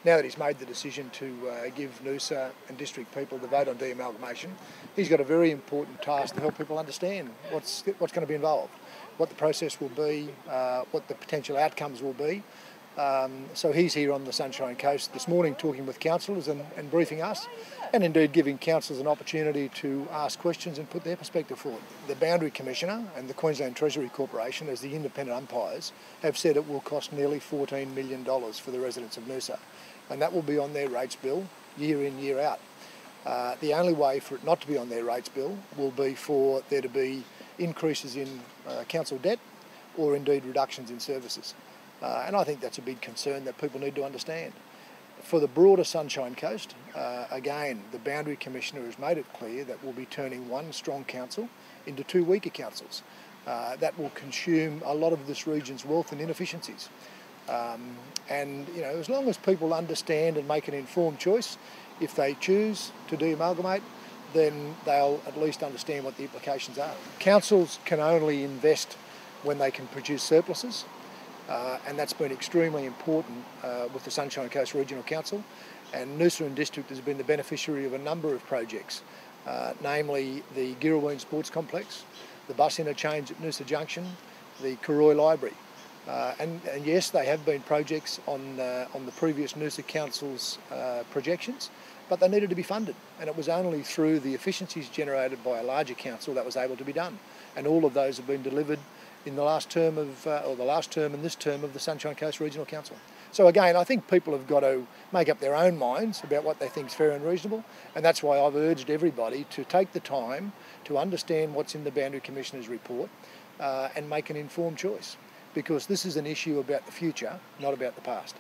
now that he's made the decision to give Noosa and district people the vote on de-amalgamation, he's got a very important task to help people understand what's going to be involved, what the process will be, what the potential outcomes will be. So he's here on the Sunshine Coast this morning talking with councillors and briefing us, and indeed giving councillors an opportunity to ask questions and put their perspective forward. The Boundary Commissioner and the Queensland Treasury Corporation, as the independent umpires, have said it will cost nearly $14 million for the residents of Noosa, and that will be on their rates bill year in, year out. The only way for it not to be on their rates bill will be for there to be increases in council debt or indeed reductions in services. And I think that's a big concern that people need to understand. For the broader Sunshine Coast, again, the Boundary Commissioner has made it clear that we'll be turning one strong council into two weaker councils. That will consume a lot of this region's wealth and inefficiencies. And you know, as long as people understand and make an informed choice, if they choose to de-amalgamate, then they'll at least understand what the implications are. Councils can only invest when they can produce surpluses. And that's been extremely important with the Sunshine Coast Regional Council, and Noosa and District has been the beneficiary of a number of projects, namely the Girraween Sports Complex, the bus interchange at Noosa Junction, the Corroy Library. And yes, they have been projects on the previous Noosa Council's projections, but they needed to be funded, and it was only through the efficiencies generated by a larger council that was able to be done. And all of those have been delivered in the last term of, or the last term and this term of the Sunshine Coast Regional Council. So again, I think people have got to make up their own minds about what they think is fair and reasonable, and that's why I've urged everybody to take the time to understand what's in the Boundary Commissioner's report and make an informed choice, because this is an issue about the future, not about the past.